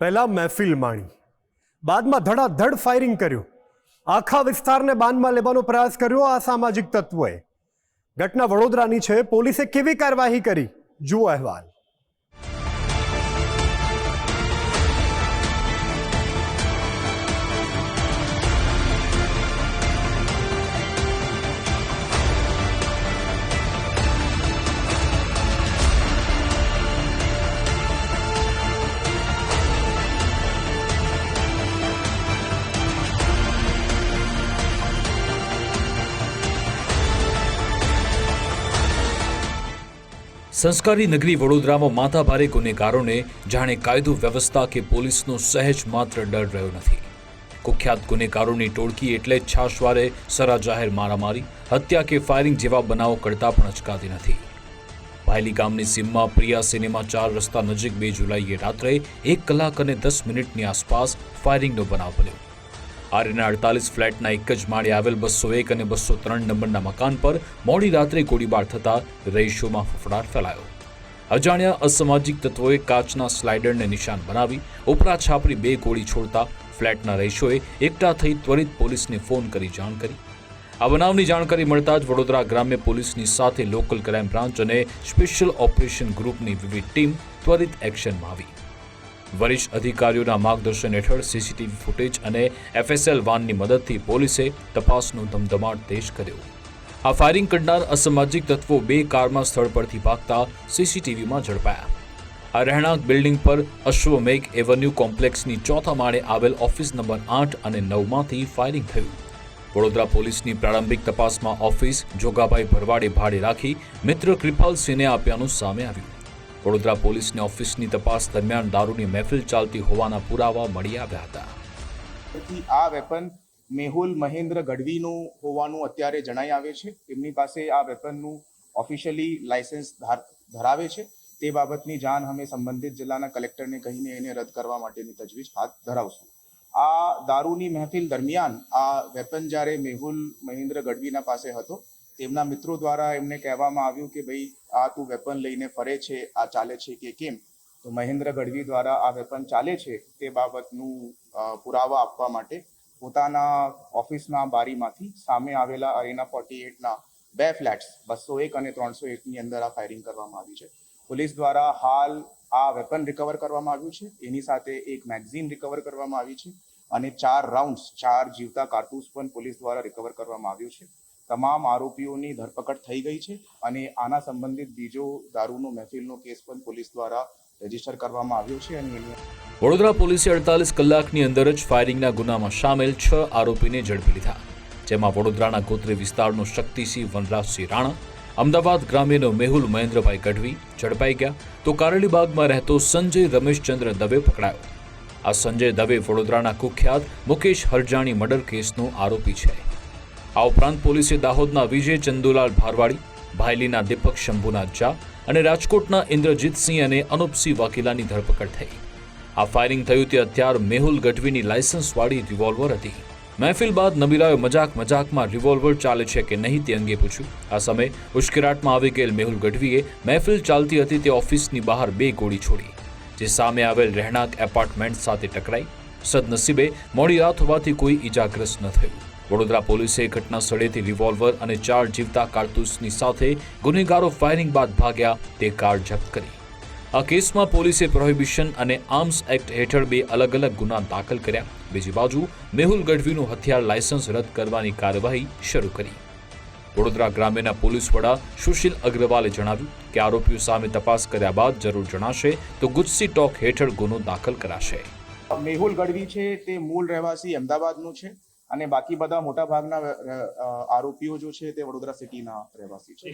પહેલા મહેફિલ માણી, બાદમાં ધડાધડ ફાયરિંગ કર્યું, આખા વિસ્તારને બાનમાં લેવાનો પ્રયાસ કર્યો આ સામાજિક તત્વોએ। ઘટના વડોદરાની છે। પોલીસે કેવી કાર્યવાહી કરી, જુઓ અહેવાલ। સંસ્કારી નગરી વડોદરામાં માથાભારે ગુનેગારોને જાણે કાયદો વ્યવસ્થા કે પોલીસનો સહેજ માત્ર ડર રહ્યો નથી। કુખ્યાત ગુનેગારોની ટોળકી એટલે છાશવારે સરા જાહેર મારામારી, હત્યા કે ફાયરિંગ જેવા બનાવો કરતા પણ અચકાતી નથી। ભાયલી ગામની સીમમાં પ્રિયા સિનેમા 4 રસ્તા નજીક 2 જુલાઈએ રાત્રે 1 કલાક અને 10 મિનિટની આસપાસ ફાયરિંગનો બનાવ બન્યો। આર્યના 48 ફ્લેટના એક જ માળે આવેલ 201 અને 203 નંબરના મકાન પર મોડી રાત્રે ગોળીબાર થતા રહીશોમાં ફફડાટ ફેલાયો। અજાણ્યા અસામાજિક તત્વોએ કાચના સ્લાઇડરને નિશાન બનાવી ઉપરા છાપરી 2 ગોળી છોડતા ફ્લેટના રહીશોએ એકઠા થઈ ત્વરિત પોલીસને ફોન કરી જાણ કરી। આ બનાવની જાણકારી મળતા જ વડોદરા ગ્રામ્ય પોલીસની સાથે લોકલ ક્રાઇમ બ્રાન્ચ અને સ્પેશિયલ ઓપરેશન ગ્રુપની વિવિધ ટીમ ત્વરિત એક્શનમાં આવી। વરિષ્ઠ અધિકારીઓના માર્ગદર્શન હેઠળ સીસીટીવી ફૂટેજ અને એફએસએલ વાનની મદદથી પોલીસે તપાસનો ધમધમાટ તેજ કર્યો। આ ફાયરિંગ કરનાર અસામાજિક તત્વો 2 કારમાં સ્થળ પરથી ભાગતા સીસીટીવીમાં ઝડપાયા। આ રહેણાંક બિલ્ડિંગ પર અશ્વમેઘ એવન્યુ કોમ્પ્લેક્સની 4થા માળે આવેલ ઓફિસ નંબર 8 અને 9માંથી ફાયરિંગ થયું। વડોદરા પોલીસની પ્રારંભિક તપાસમાં ઓફિસ જોગાભાઈ ભરવાડે ભાડે રાખી મિત્ર કૃપાલસિંહને આપ્યાનું સામે આવ્યું। વડોદરા પોલીસની ઓફિસની તપાસ દરમિયાન દારૂની મહેફિલ ચાલતી હોવાના પુરાવા મળી આવ્યા હતા। આ વેપન મેહુલ મહેન્દ્ર ગઢવીનું હોવાનું અત્યારે જણાઈ આવે છે। તેમની પાસે આ વેપનનું ઓફિશિયલી લાયસન્સ ધરાવે છે। તે બાબતની જાણ અમે સંબંધિત જિલ્લાના કલેક્ટરને કહીને એને રદ કરવા માટેની તજવીજ હાથ ધરાવશું। આ દારૂની મહેફિલ દરમિયાન આ વેપન જ્યારે મેહુલ મહેન્દ્ર ગઢવીના પાસે હતો, તેમના મિત્રો દ્વારા એમને કહેવામાં આવ્યું કે ભાઈ આ તું વેપન લઈને ફરે છે, આ ચાલે છે કે કેમ? તો મહેન્દ્ર ગઢવી દ્વારા આ વેપન ચાલે છે તે બાબતનું પુરાવા આપવા માટે પોતાના ઓફિસના બારીમાંથી સામે આવેલા અરેના 48ના 2 ફ્લેટ્સ 201 અને 301ની અંદર આ ફાયરિંગ કરવામાં આવી છે। પોલીસ દ્વારા હાલ આ વેપન રિકવર કરવામાં આવ્યું છે। એની સાથે એક મેગઝીન રિકવર કરવામાં આવી છે અને 4 રાઉન્ડ્સ 4 જીવતા કારતૂસ પણ પોલીસ દ્વારા રિકવર કરવામાં આવ્યું છે। તમામ આરોપીઓની ધરપકડ થઈ ગઈ છે અને આના સંબંધિત બીજો દારૂનો મહેફિલનો કેસ પણ પોલીસ દ્વારા રજીસ્ટર કરવામાં આવ્યો છે। અને વડોદરા પોલીસે 48 કલાકની અંદર જ ફાયરિંગના ગુનામાં સામેલ 6 આરોપીને ઝડપી લીધા, જેમાં વડોદરાના ગોત્રી વિસ્તારનો શક્તિસિંહ વનરાજસિંહ રાણા, અમદાવાદ ગ્રામ્યનો મેહુલ મહેન્દ્રભાઈ ગઢવી ઝડપાઈ ગયા, તો કારેલીબાગમાં રહેતો સંજય રમેશચંદ્ર દવે પકડાયો। આ સંજય દવે વડોદરાના કુખ્યાત મુકેશ હરજાણી મર્ડર કેસનો આરોપી છે। આ ઉપરાંત પોલીસે દાહોદના વિજય ચંદુલાલ ભારવાડી, ભાયલીના દીપક શંભુનાથ ઝા અને રાજકોટના ઇન્દ્રજીતસિંહ અને અનુપસિંહ વાઘેલાની ધરપકડ થઈ। આ ફાયરિંગ થયું તે હથિયાર મેહુલ ગઢવીની લાયસન્સવાળી રિવોલ્વર હતી। મહેફિલ બાદ નબીરાએ મજાકમાં રિવોલ્વર ચાલે છે કે નહીં તે અંગે પૂછ્યું। આ સમયે ઉશ્કેરાટમાં આવી ગયેલ મેહુલ ગઢવીએ મહેફિલ ચાલતી હતી તે ઓફિસની બહાર 2 ગોળી છોડી, જે સામે આવેલ રહેણાંક એપાર્ટમેન્ટ સાથે ટકરાઈ। સદનસીબે મોડી રાત હોવાથી કોઈ ઈજાગ્રસ્ત ન થયું। વડોદરા પોલીસે ઘટના સ્થળેથી રિવોલ્વર અને 4 જીવતા કારતૂસની સાથે ગુનેગારો ફાયરિંગ બાદ ભાગ્યા તે કાર જપ્ત કરી। આ કેસમાં પોલીસે પ્રોહિબિશન અને આર્મ્સ એક્ટ હેઠળ 2 અલગ-અલગ ગુના દાખલ કર્યા। બીજી બાજુ મેહુલ ગઢવીનું હથિયાર લાયસન્સ રદ કરવાની કાર્યવાહી શરૂ કરી। વડોદરા ગ્રામ્યના પોલીસ વડા સુશીલ અગ્રવાલે જણાવ્યું કે આરોપીઓ સામે તપાસ કર્યા બાદ જરૂર જણાશે તો ગુજસી ટોક હેઠળ ગુનો દાખલ કરાશે। મેહુલ ગઢવી છે તે મૂળ રહેવાસી અમદાવાદનું છે અને બાકી બધા મોટા ભાગના આરોપીઓ જો છે તે વડોદરા સિટીના રહેવાસી છે।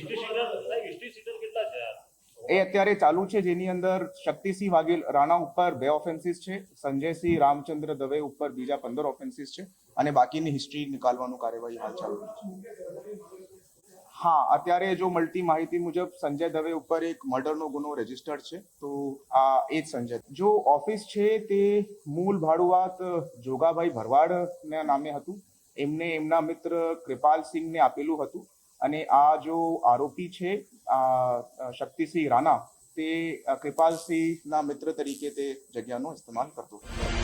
એ અત્યારે ચાલુ છે, જેની અંદર શક્તિસિંહ વાઘેલ રાણા ઉપર 2 ઓફેન્સીસ છે, સંજયસિંહ રામચંદ્ર દવે ઉપર બીજા 15 ઓફેન્સીસ છે અને બાકીની હિસ્ટ્રી નિકાલવાનું કાર્યવાહી હાલ ચાલુ છે। હા, અત્યારે જો મળતી માહિતી મુજબ સંજય દવે ઉપર એક મર્ડરનો ગુનો રજીસ્ટર્ડ છે, તો આ એ જ સંજય જો ઓફિસ છે તે મૂળ ભાડુઆત જોગાભાઈ ભરવાડના નામે હતું। એમને એમના મિત્ર કૃપાલસિંહને આપેલું હતું અને આ જો આરોપી છે શક્તિસિંહ રાણા, તે કૃપાલસિંહના મિત્ર તરીકે તે જગ્યાનો ઇસ્તેમાલ કરતો હતો.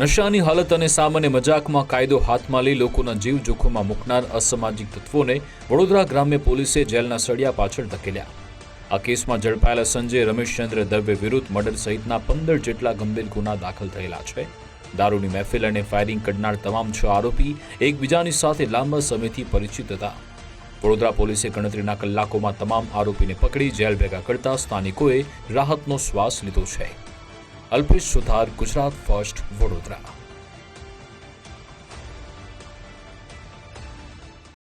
નશાની હાલત અને સામાન્ય મજાકમાં કાયદો હાથમાં લઈ લોકોના જીવ જોખમમાં મૂકનાર અસામાજિક તત્વોને વડોદરા ગ્રામ્ય પોલીસે જેલના સળિયા પાછળ ધકેલ્યા. આ કેસમાં ઝડપાયેલા સંજય રમેશચંદ્ર દવે વિરુદ્ધ મર્ડર સહિતના 15 જેટલા ગંભીર ગુના દાખલ થયેલા છે. દારૂની મહેફિલ અને ફાયરિંગ કરનાર તમામ 6 આરોપી એકબીજાની સાથે લાંબા સમયથી પરિચિત હતા. વડોદરા પોલીસે ગણતરીના કલાકોમાં તમામ આરોપીને પકડી જેલ ભેગા કરતા સ્થાનિકોએ રાહતનો શ્વાસ લીધો છે. અલ્પેશ સુથાર, ગુજરાત ફર્સ્ટ, વડોદરા.